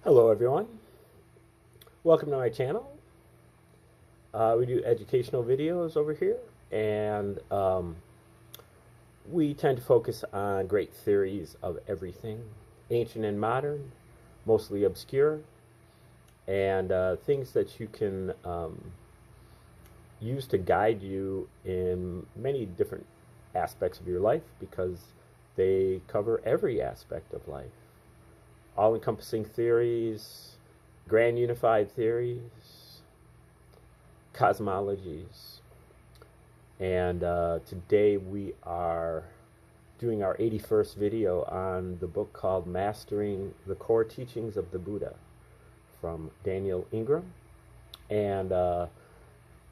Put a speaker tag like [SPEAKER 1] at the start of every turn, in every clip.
[SPEAKER 1] Hello everyone, welcome to my channel. We do educational videos over here, and we tend to focus on great theories of everything, ancient and modern, mostly obscure, and things that you can use to guide you in many different aspects of your life, because they cover every aspect of life. All-encompassing theories, grand unified theories, cosmologies. And today we are doing our 81st video on the book called Mastering the Core Teachings of the Buddha from Daniel Ingram. And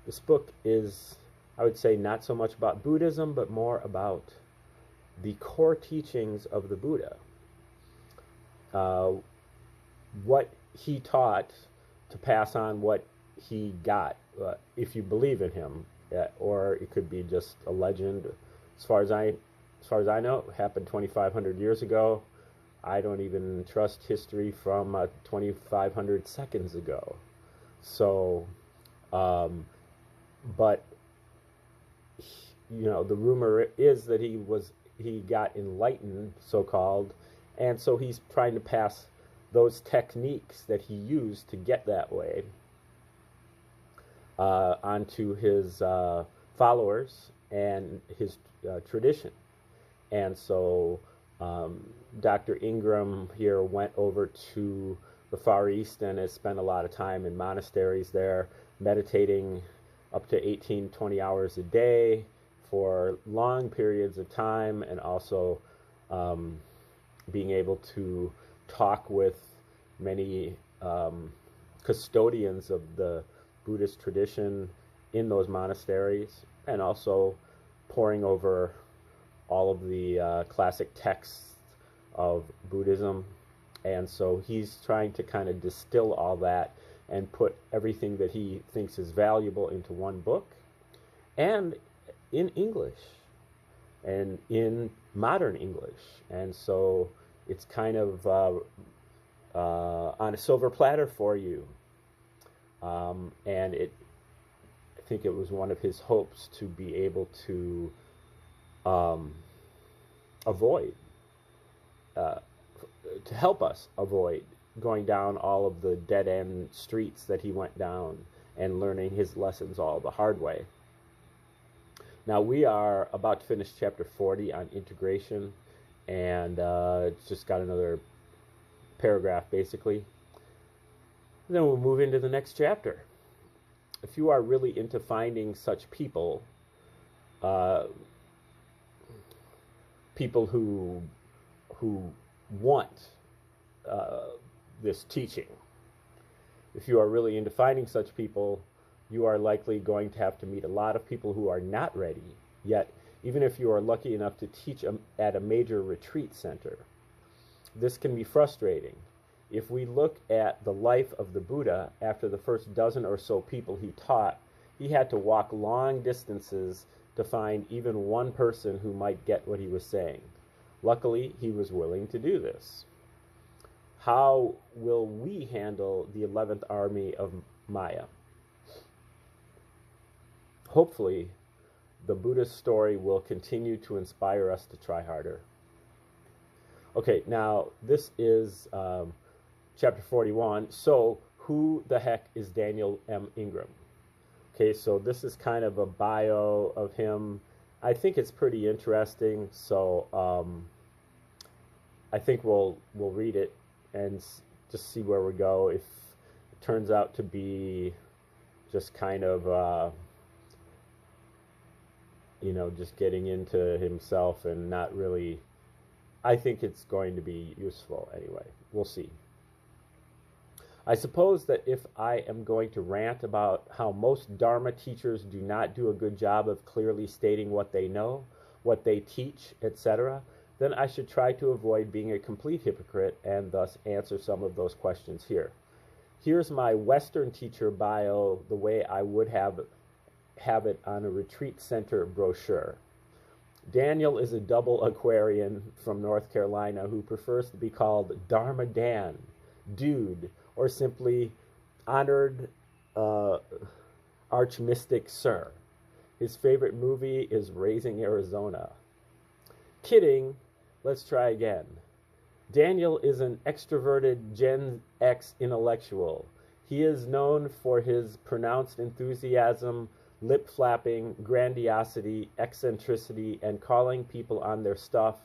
[SPEAKER 1] this book is, I would say, not so much about Buddhism, but more about the core teachings of the Buddha. What he taught, to pass on what he got, if you believe in him, or it could be just a legend. As far as I know, it happened 2,500 years ago. I don't even trust history from 2,500 seconds ago. So, but the rumor is that he got enlightened, so-called. And so he's trying to pass those techniques that he used to get that way onto his followers and his tradition. And so Dr. Ingram here went over to the Far East and has spent a lot of time in monasteries there, meditating up to 18, 20 hours a day for long periods of time, and also being able to talk with many custodians of the Buddhist tradition in those monasteries, and also poring over all of the classic texts of Buddhism. And so he's trying to kind of distill all that and put everything that he thinks is valuable into one book, and in English and in modern English. And so it's kind of on a silver platter for you. And I think it was one of his hopes to be able to avoid, to help us avoid going down all of the dead-end streets that he went down and learning his lessons all the hard way. Now, we are about to finish chapter 40 on integration, and it's just got another paragraph, basically. Then we'll move into the next chapter. If you are really into finding such people, people who want this teaching, if you are really into finding such people, you are likely going to have to meet a lot of people who are not ready yet, even if you are lucky enough to teach at a major retreat center. This can be frustrating. If we look at the life of the Buddha, after the first dozen or so people he taught, he had to walk long distances to find even one person who might get what he was saying. Luckily, he was willing to do this. How will we handle the 11th army of Maya? Hopefully, the Buddhist story will continue to inspire us to try harder. Okay, now this is chapter 41. So, who the heck is Daniel M. Ingram? Okay, so this is kind of a bio of him. I think it's pretty interesting, so I think we'll read it and just see where we go. If it turns out to be just kind of just getting into himself and not really, I think it's going to be useful anyway. We'll see. I suppose that if I am going to rant about how most Dharma teachers do not do a good job of clearly stating what they know, what they teach, etc., then I should try to avoid being a complete hypocrite and thus answer some of those questions here. Here's my Western teacher bio the way I would have it on a retreat center brochure. Daniel is a double Aquarian from North Carolina who prefers to be called Dharma Dan dude, or simply honored arch mystic sir. His favorite movie is Raising Arizona. Kidding, let's try again. Daniel is an extroverted Gen X intellectual. He is known for his pronounced enthusiasm, lip flapping, grandiosity, eccentricity, and calling people on their stuff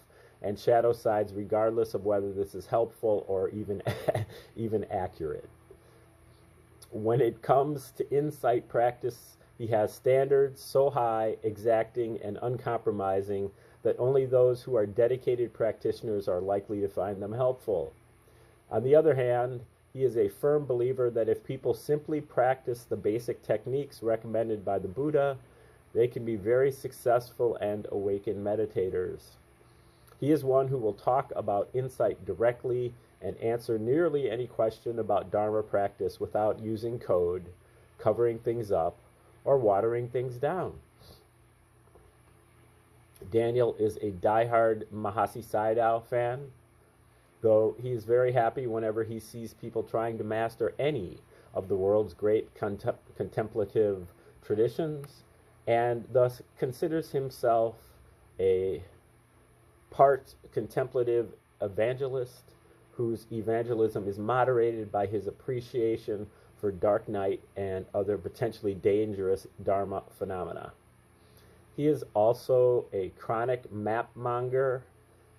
[SPEAKER 1] and shadow sides regardless of whether this is helpful or even accurate. When it comes to insight practice, he has standards so high, exacting, and uncompromising that only those who are dedicated practitioners are likely to find them helpful. On the other hand, he is a firm believer that if people simply practice the basic techniques recommended by the Buddha, they can be very successful and awakened meditators. He is one who will talk about insight directly and answer nearly any question about Dharma practice without using code, covering things up, or watering things down. Daniel is a diehard Mahasi Sayadaw fan, though he is very happy whenever he sees people trying to master any of the world's great contemplative traditions, and thus considers himself a part contemplative evangelist whose evangelism is moderated by his appreciation for dark night and other potentially dangerous Dharma phenomena. He is also a chronic map monger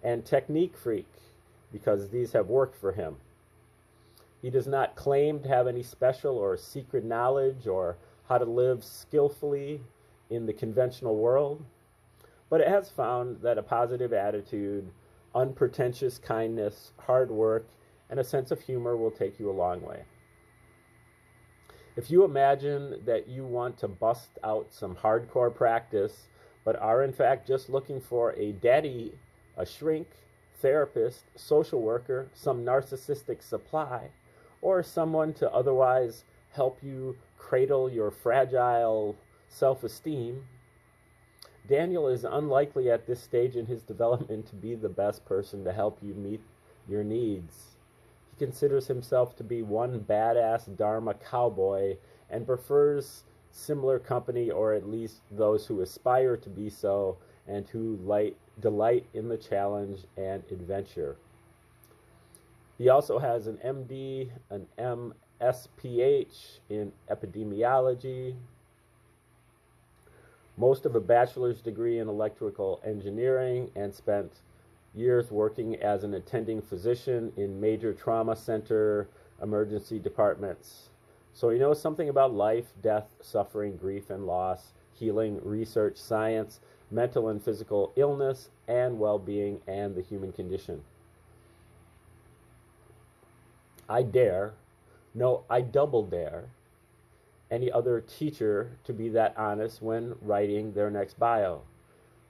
[SPEAKER 1] and technique freak, because these have worked for him. He does not claim to have any special or secret knowledge or how to live skillfully in the conventional world, but it has found that a positive attitude, unpretentious kindness, hard work, and a sense of humor will take you a long way. If you imagine that you want to bust out some hardcore practice, but are in fact just looking for a daddy, a shrink, therapist, social worker, some narcissistic supply, or someone to otherwise help you cradle your fragile self-esteem, Daniel is unlikely at this stage in his development to be the best person to help you meet your needs. He considers himself to be one badass Dharma cowboy and prefers similar company, or at least those who aspire to be so and who delight in the challenge and adventure. He also has an MD, an MSPH in epidemiology, most of a bachelor's degree in electrical engineering, and spent years working as an attending physician in major trauma center emergency departments. So he knows something about life, death, suffering, grief and loss, healing, research, science, mental and physical illness, and well-being, and the human condition. I double dare any other teacher to be that honest when writing their next bio.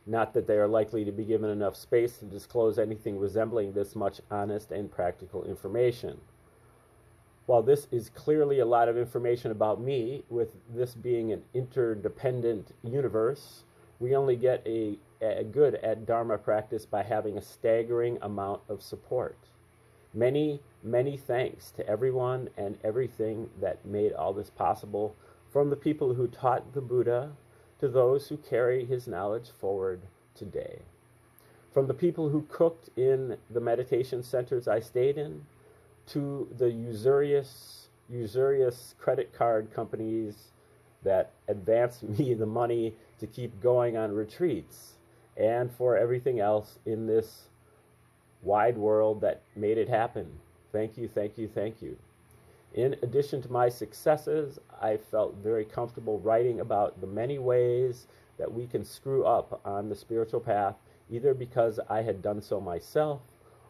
[SPEAKER 1] Not that they are likely to be given enough space to disclose anything resembling this much honest and practical information. While this is clearly a lot of information about me, with this being an interdependent universe, we only get a good at Dharma practice by having a staggering amount of support. Many, many thanks to everyone and everything that made all this possible, from the people who taught the Buddha to those who carry his knowledge forward today. From the people who cooked in the meditation centers I stayed in, to the usurious credit card companies that advanced me the money to keep going on retreats, and for everything else in this wide world that made it happen. Thank you, thank you, thank you. In addition to my successes, I felt very comfortable writing about the many ways that we can screw up on the spiritual path, either because I had done so myself,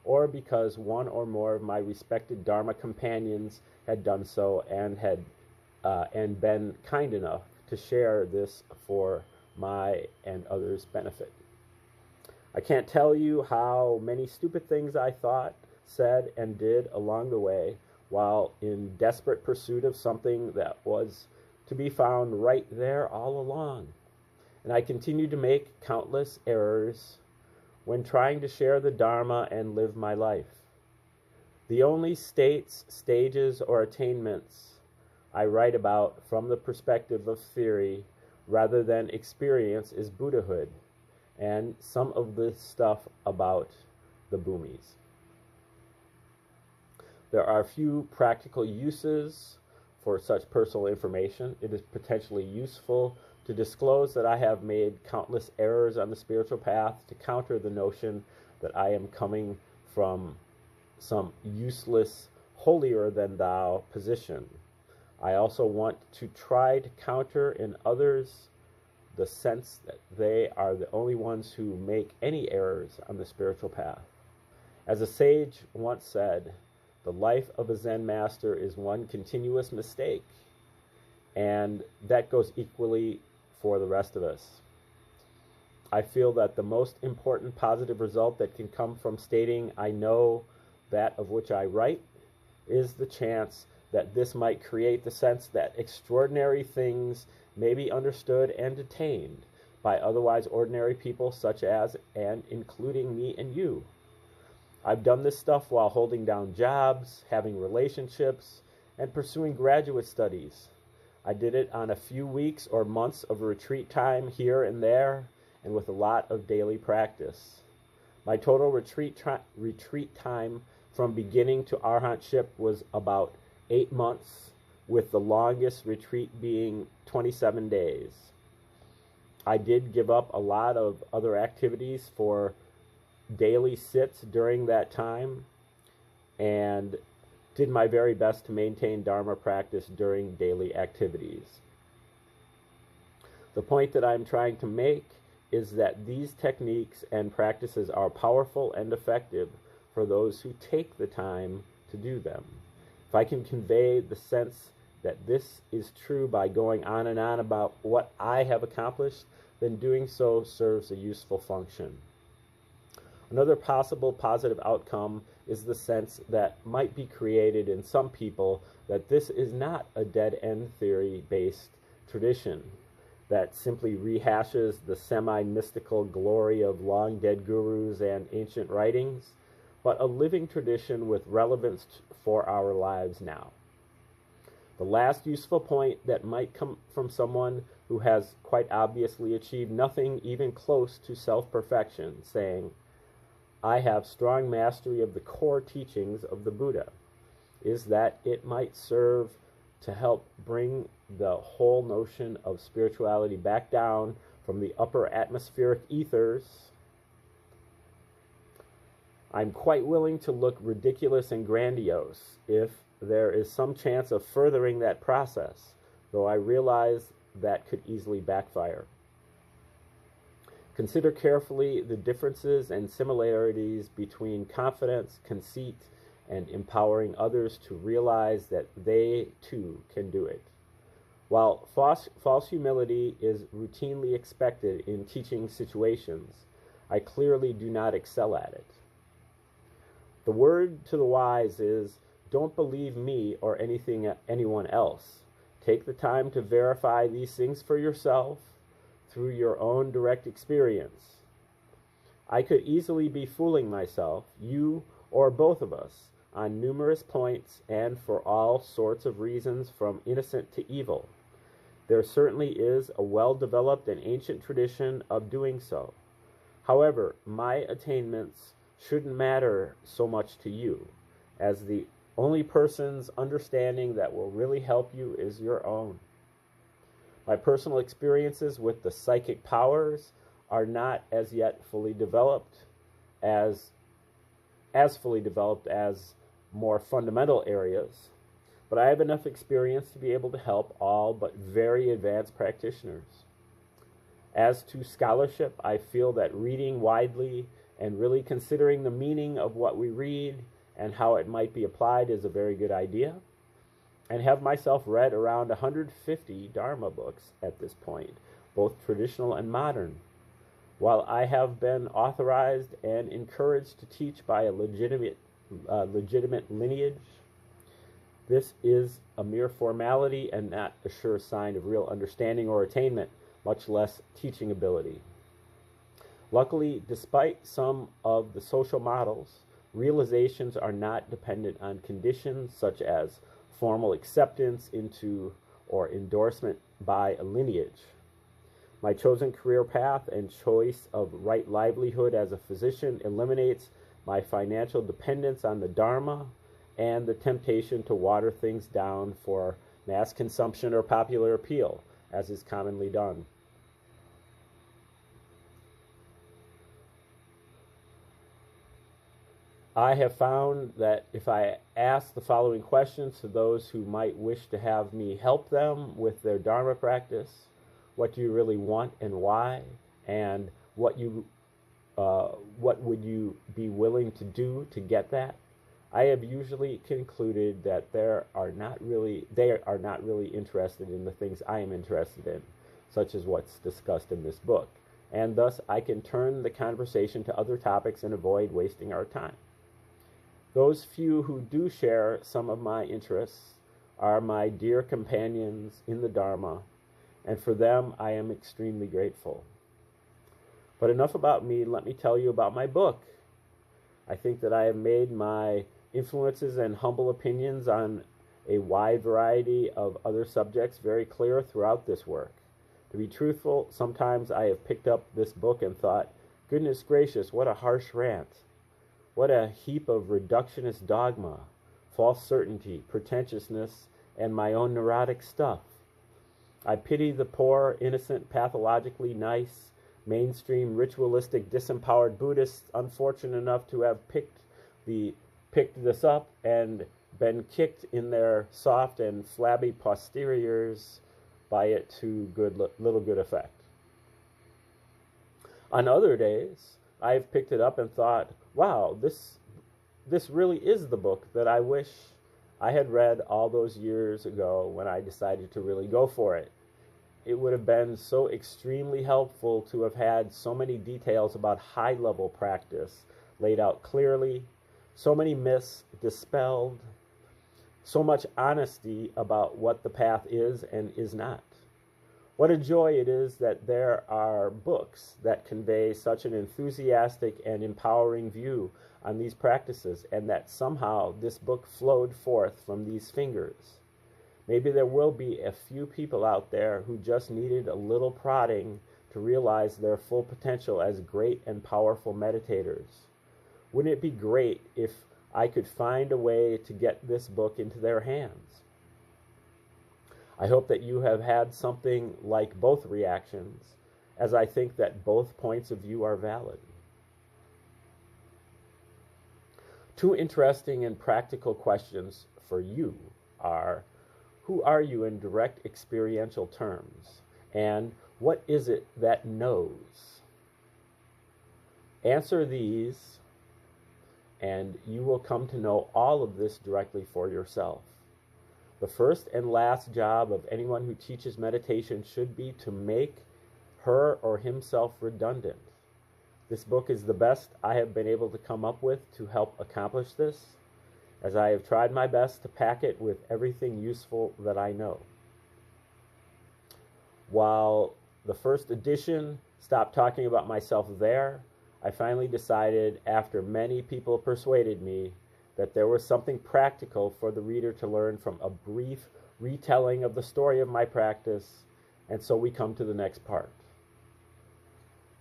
[SPEAKER 1] or because one or more of my respected Dharma companions had done so and been kind enough to share this for my and others' benefit. I can't tell you how many stupid things I thought, said, and did along the way, while in desperate pursuit of something that was to be found right there all along. And I continued to make countless errors when trying to share the Dharma and live my life. The only states, stages, or attainments I write about from the perspective of theory rather than experience is Buddhahood and some of the stuff about the Bhumis. There are few practical uses for such personal information. It is potentially useful to disclose that I have made countless errors on the spiritual path to counter the notion that I am coming from some useless, holier-than-thou position. I also want to try to counter in others the sense that they are the only ones who make any errors on the spiritual path. As a sage once said, the life of a Zen master is one continuous mistake, and that goes equally for the rest of us. I feel that the most important positive result that can come from stating I know that of which I write is the chance that this might create the sense that extraordinary things may be understood and attained by otherwise ordinary people such as and including me and you. I've done this stuff while holding down jobs, having relationships, and pursuing graduate studies. I did it on a few weeks or months of retreat time here and there, and with a lot of daily practice. My total retreat time from beginning to arhantship was about 8 months, with the longest retreat being 27 days. I did give up a lot of other activities for daily sits during that time and did my very best to maintain Dharma practice during daily activities. The point that I'm trying to make is that these techniques and practices are powerful and effective for those who take the time to do them. If I can convey the sense that this is true by going on and on about what I have accomplished, then doing so serves a useful function. Another possible positive outcome is the sense that might be created in some people that this is not a dead-end theory-based tradition that simply rehashes the semi-mystical glory of long-dead gurus and ancient writings, but a living tradition with relevance for our lives now. The last useful point that might come from someone who has quite obviously achieved nothing even close to self-perfection, saying, I have strong mastery of the core teachings of the Buddha, is that it might serve to help bring the whole notion of spirituality back down from the upper atmospheric ethers. I'm quite willing to look ridiculous and grandiose if there is some chance of furthering that process, though I realize that could easily backfire. Consider carefully the differences and similarities between confidence, conceit, and empowering others to realize that they too can do it. While false humility is routinely expected in teaching situations, I clearly do not excel at it. The word to the wise is, don't believe me or anyone else. Take the time to verify these things for yourself through your own direct experience. I could easily be fooling myself, you or both of us, on numerous points and for all sorts of reasons from innocent to evil. There certainly is a well-developed and ancient tradition of doing so. However, my attainments shouldn't matter so much to you, as the only person's understanding that will really help you is your own. My personal experiences with the psychic powers are not as yet fully developed as fully developed as more fundamental areas, but I have enough experience to be able to help all but very advanced practitioners. As to scholarship, I feel that reading widely and really considering the meaning of what we read and how it might be applied is a very good idea, and have myself read around 150 Dharma books at this point, both traditional and modern. While I have been authorized and encouraged to teach by a legitimate lineage, this is a mere formality and not a sure sign of real understanding or attainment, much less teaching ability. Luckily, despite some of the social models, realizations are not dependent on conditions such as formal acceptance into or endorsement by a lineage. My chosen career path and choice of right livelihood as a physician eliminates my financial dependence on the Dharma and the temptation to water things down for mass consumption or popular appeal, as is commonly done. I have found that if I ask the following questions to those who might wish to have me help them with their Dharma practice: what do you really want and why? And what would you be willing to do to get that? I have usually concluded that they are not really interested in the things I am interested in, such as what's discussed in this book. And thus I can turn the conversation to other topics and avoid wasting our time. Those few who do share some of my interests are my dear companions in the Dharma, and for them I am extremely grateful. But enough about me, let me tell you about my book. I think that I have made my influences and humble opinions on a wide variety of other subjects very clear throughout this work. To be truthful, sometimes I have picked up this book and thought, goodness gracious, what a harsh rant. What a heap of reductionist dogma, false certainty, pretentiousness, and my own neurotic stuff. I pity the poor, innocent, pathologically nice, mainstream, ritualistic, disempowered Buddhists unfortunate enough to have picked this up and been kicked in their soft and flabby posteriors by it to little good effect. On other days, I have picked it up and thought, wow, this really is the book that I wish I had read all those years ago when I decided to really go for it. It would have been so extremely helpful to have had so many details about high-level practice laid out clearly, so many myths dispelled, so much honesty about what the path is and is not. What a joy it is that there are books that convey such an enthusiastic and empowering view on these practices, and that somehow this book flowed forth from these fingers. Maybe there will be a few people out there who just needed a little prodding to realize their full potential as great and powerful meditators. Wouldn't it be great if I could find a way to get this book into their hands? I hope that you have had something like both reactions, as I think that both points of view are valid. Two interesting and practical questions for you are, who are you in direct experiential terms? And what is it that knows? Answer these, and you will come to know all of this directly for yourself. The first and last job of anyone who teaches meditation should be to make her or himself redundant. This book is the best I have been able to come up with to help accomplish this, as I have tried my best to pack it with everything useful that I know. While the first edition stopped talking about myself there, I finally decided, after many people persuaded me, that there was something practical for the reader to learn from a brief retelling of the story of my practice, and so we come to the next part.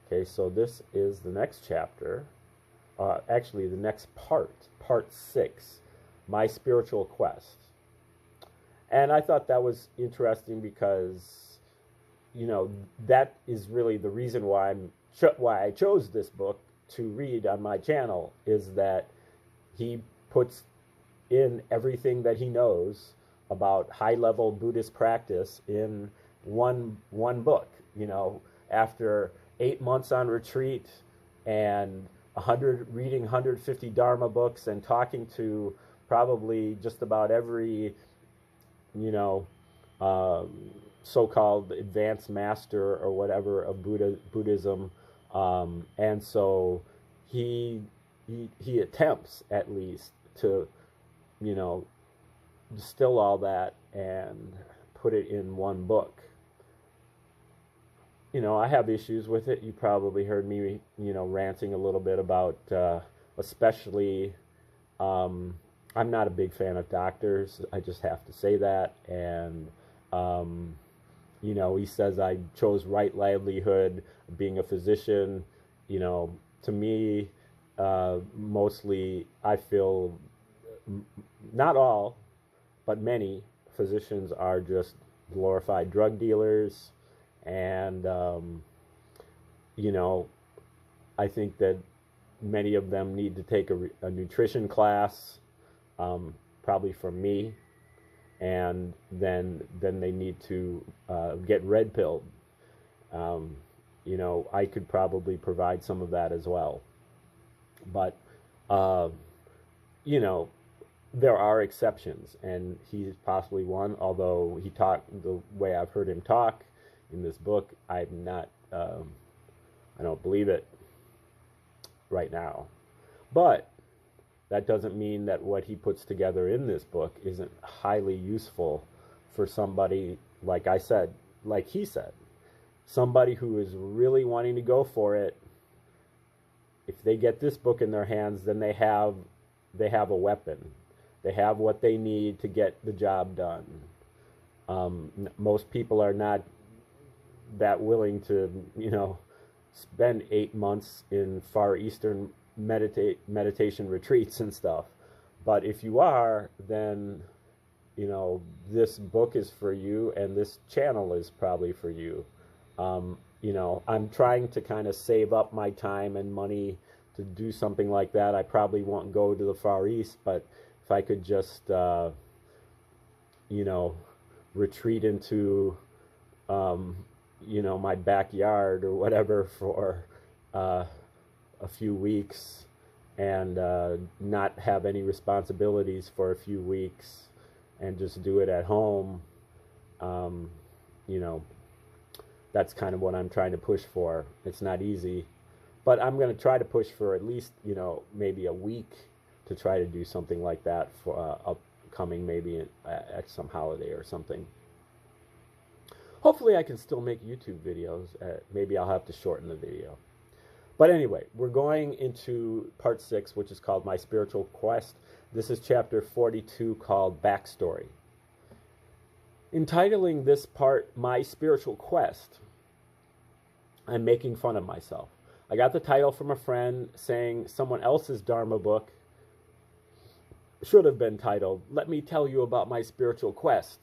[SPEAKER 1] Okay, so this is the next chapter, actually the next part 6, My Spiritual Quest. And I thought that was interesting because, that is really the reason why I chose this book to read on my channel, is that he puts in everything that he knows about high-level Buddhist practice in one book. After 8 months on retreat and reading 150 Dharma books and talking to probably just about every, so-called advanced master or whatever of Buddhism, and so he attempts at least to, distill all that and put it in one book. I have issues with it. You probably heard me, ranting a little bit about, especially I'm not a big fan of doctors. I just have to say that. And, he says I chose right livelihood, being a physician. To me, mostly I feel not all, but many physicians are just glorified drug dealers. And, I think that many of them need to take a nutrition class, probably from me, and then they need to get red pilled. I could probably provide some of that as well. But, there are exceptions, and he's possibly one, although the way I've heard him talk in this book, I don't believe it right now. But that doesn't mean that what he puts together in this book isn't highly useful for somebody, like he said, somebody who is really wanting to go for it. If they get this book in their hands, then they have a weapon. They have what they need to get the job done. Most people are not that willing to, spend 8 months in Far Eastern meditation retreats and stuff. But if you are, then, this book is for you, and this channel is probably for you. I'm trying to kind of save up my time and money to do something like that. I probably won't go to the Far East, but if I could just, retreat into, my backyard or whatever for a few weeks, and not have any responsibilities for a few weeks, and just do it at home, that's kind of what I'm trying to push for. It's not easy, but I'm going to try to push for at least, maybe a week to try to do something like that for upcoming, maybe at some holiday or something. Hopefully I can still make YouTube videos. Maybe I'll have to shorten the video. But anyway, we're going into part 6, which is called My Spiritual Quest. This is chapter 42, called Backstory. Entitling this part, My Spiritual Quest, I'm making fun of myself. I got the title from a friend saying someone else's Dharma book should have been titled, Let Me Tell You About My Spiritual Quest.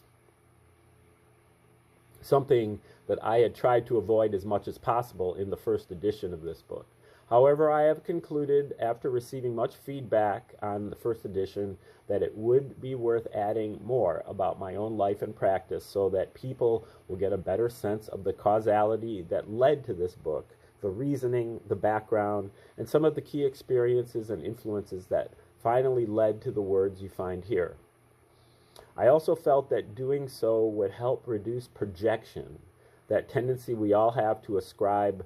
[SPEAKER 1] Something that I had tried to avoid as much as possible in the first edition of this book. However, I have concluded, after receiving much feedback on the first edition, that it would be worth adding more about my own life and practice so that people will get a better sense of the causality that led to this book, the reasoning, the background, and some of the key experiences and influences that finally led to the words you find here. I also felt that doing so would help reduce projection, that tendency we all have to ascribe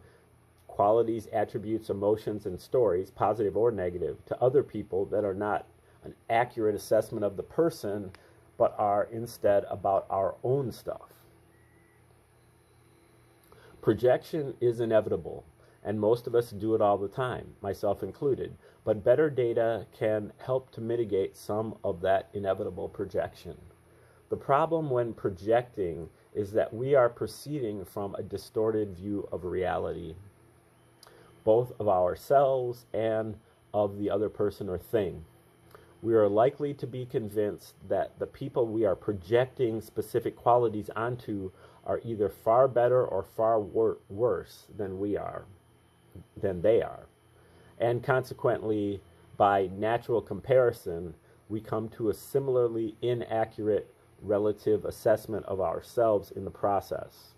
[SPEAKER 1] qualities, attributes, emotions, and stories, positive or negative, to other people that are not an accurate assessment of the person, but are instead about our own stuff. Projection is inevitable, and most of us do it all the time, myself included, but better data can help to mitigate some of that inevitable projection. The problem when projecting is that we are proceeding from a distorted view of reality, both of ourselves and of the other person or thing. We are likely to be convinced that the people we are projecting specific qualities onto are either far better or far worse than they are. And consequently, by natural comparison, we come to a similarly inaccurate relative assessment of ourselves in the process.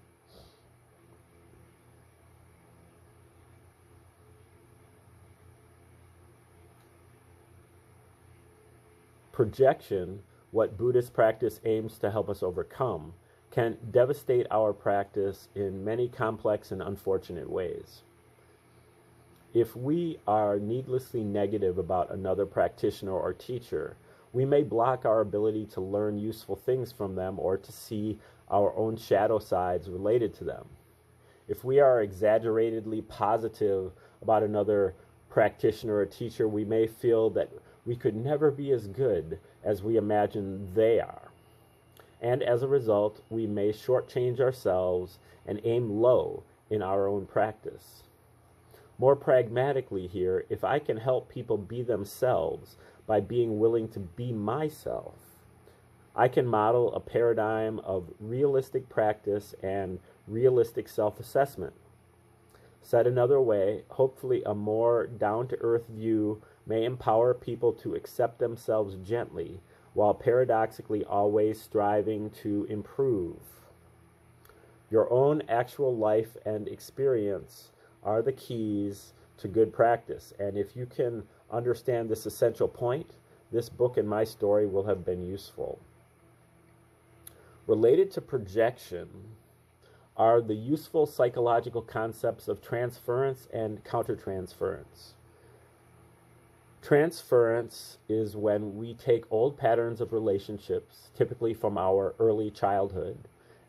[SPEAKER 1] Projection, what Buddhist practice aims to help us overcome, can devastate our practice in many complex and unfortunate ways. If we are needlessly negative about another practitioner or teacher, we may block our ability to learn useful things from them or to see our own shadow sides related to them. If we are exaggeratedly positive about another practitioner or teacher, we may feel that we could never be as good as we imagine they are. And as a result, we may shortchange ourselves and aim low in our own practice. More pragmatically here, if I can help people be themselves by being willing to be myself, I can model a paradigm of realistic practice and realistic self-assessment. Said another way, hopefully a more down-to-earth view may empower people to accept themselves gently, while paradoxically always striving to improve. Your own actual life and experience are the keys to good practice, and if you can understand this essential point, this book and my story will have been useful. Related to projection are the useful psychological concepts of transference and countertransference. Transference is when we take old patterns of relationships, typically from our early childhood,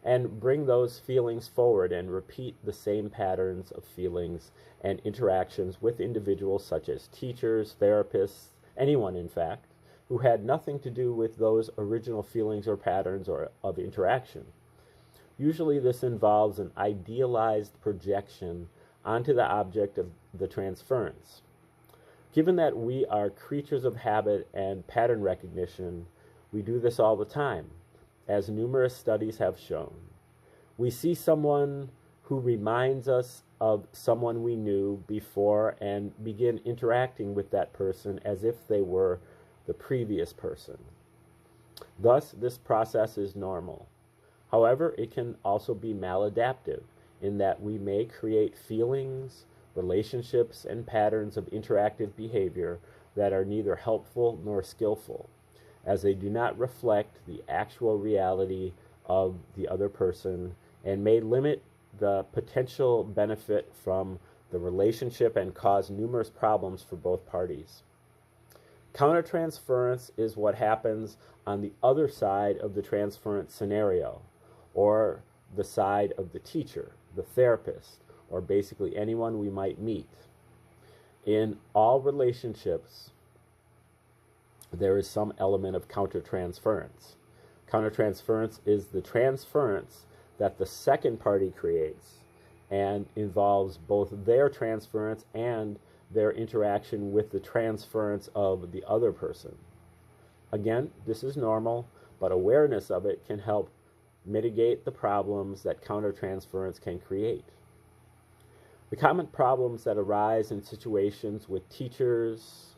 [SPEAKER 1] and bring those feelings forward and repeat the same patterns of feelings and interactions with individuals such as teachers, therapists, anyone in fact, who had nothing to do with those original feelings or patterns of interaction. Usually this involves an idealized projection onto the object of the transference. Given that we are creatures of habit and pattern recognition, we do this all the time, as numerous studies have shown. We see someone who reminds us of someone we knew before and begin interacting with that person as if they were the previous person. Thus, this process is normal. However, it can also be maladaptive in that we may create feelings, relationships, and patterns of interactive behavior that are neither helpful nor skillful, as they do not reflect the actual reality of the other person and may limit the potential benefit from the relationship and cause numerous problems for both parties. Countertransference is what happens on the other side of the transference scenario, or the side of the teacher, the therapist, or basically anyone we might meet. In all relationships, there is some element of countertransference. Countertransference is the transference that the second party creates and involves both their transference and their interaction with the transference of the other person. Again, this is normal, but awareness of it can help mitigate the problems that countertransference can create. The common problems that arise in situations with teachers,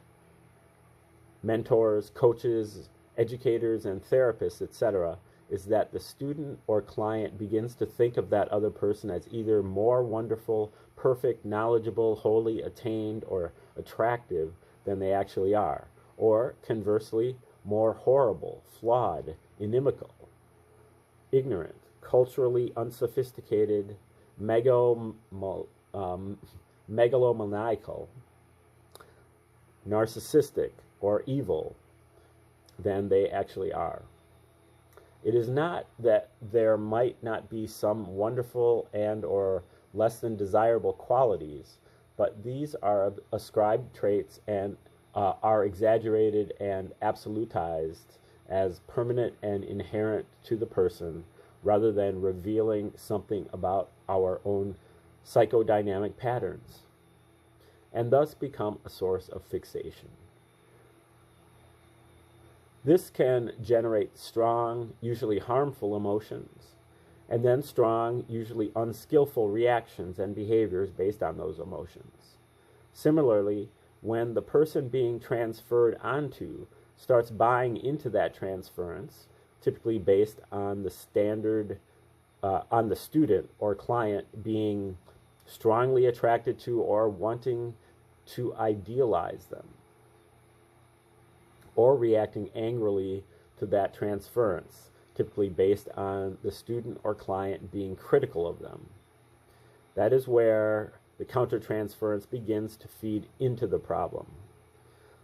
[SPEAKER 1] mentors, coaches, educators, and therapists, etc., is that the student or client begins to think of that other person as either more wonderful, perfect, knowledgeable, wholly attained, or attractive than they actually are, or conversely, more horrible, flawed, inimical, ignorant, culturally unsophisticated, megalomaniacal, narcissistic, or evil than they actually are. It is not that there might not be some wonderful and or less than desirable qualities, but these are ascribed traits and are exaggerated and absolutized as permanent and inherent to the person, rather than revealing something about our own psychodynamic patterns, and thus become a source of fixation. This can generate strong, usually harmful emotions, and then strong, usually unskillful reactions and behaviors based on those emotions. Similarly, when the person being transferred onto starts buying into that transference, typically based on the standard, on the student or client being strongly attracted to or wanting to idealize them, or reacting angrily to that transference, typically based on the student or client being critical of them. That is where the countertransference begins to feed into the problem.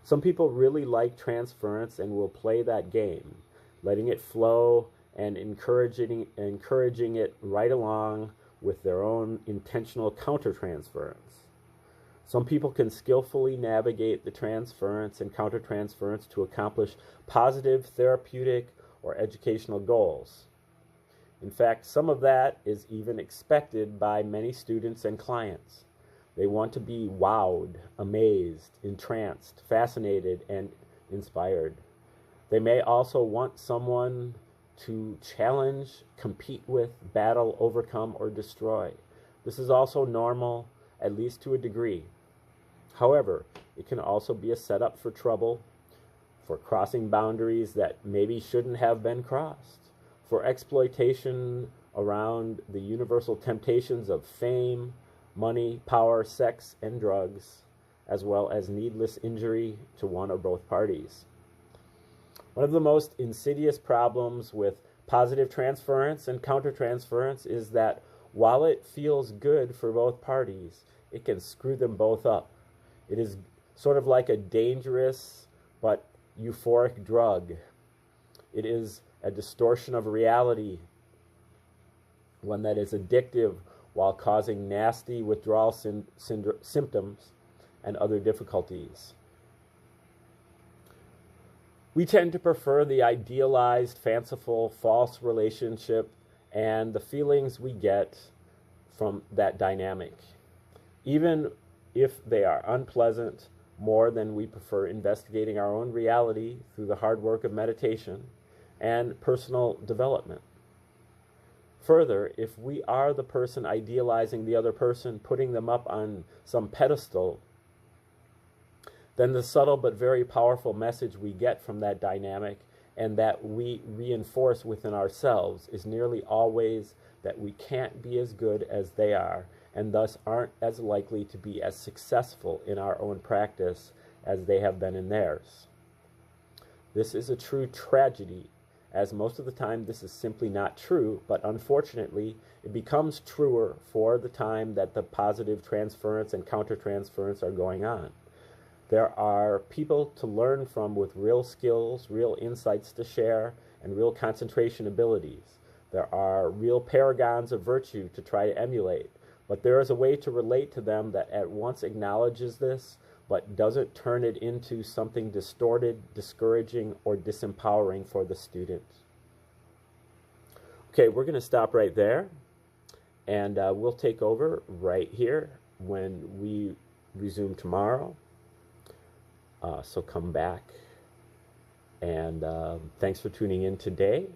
[SPEAKER 1] Some people really like transference and will play that game, letting it flow and encouraging it right along with their own intentional countertransference. Some people can skillfully navigate the transference and countertransference to accomplish positive therapeutic or educational goals. In fact, some of that is even expected by many students and clients. They want to be wowed, amazed, entranced, fascinated, and inspired. They may also want someone to challenge, compete with, battle, overcome, or destroy. This is also normal, at least to a degree. However, it can also be a setup for trouble, for crossing boundaries that maybe shouldn't have been crossed, for exploitation around the universal temptations of fame, money, power, sex, and drugs, as well as needless injury to one or both parties. One of the most insidious problems with positive transference and countertransference is that while it feels good for both parties, it can screw them both up. It is sort of like a dangerous but euphoric drug. It is a distortion of reality, one that is addictive while causing nasty withdrawal symptoms and other difficulties. We tend to prefer the idealized, fanciful, false relationship and the feelings we get from that dynamic, even if they are unpleasant, more than we prefer investigating our own reality through the hard work of meditation and personal development. Further, if we are the person idealizing the other person, putting them up on some pedestal, then the subtle but very powerful message we get from that dynamic and that we reinforce within ourselves is nearly always that we can't be as good as they are and thus aren't as likely to be as successful in our own practice as they have been in theirs. This is a true tragedy, as most of the time this is simply not true, but unfortunately it becomes truer for the time that the positive transference and countertransference are going on. There are people to learn from with real skills, real insights to share, and real concentration abilities. There are real paragons of virtue to try to emulate, but there is a way to relate to them that at once acknowledges this, but doesn't turn it into something distorted, discouraging, or disempowering for the student. Okay, we're going to stop right there, and we'll take over right here when we resume tomorrow. So come back, and thanks for tuning in today.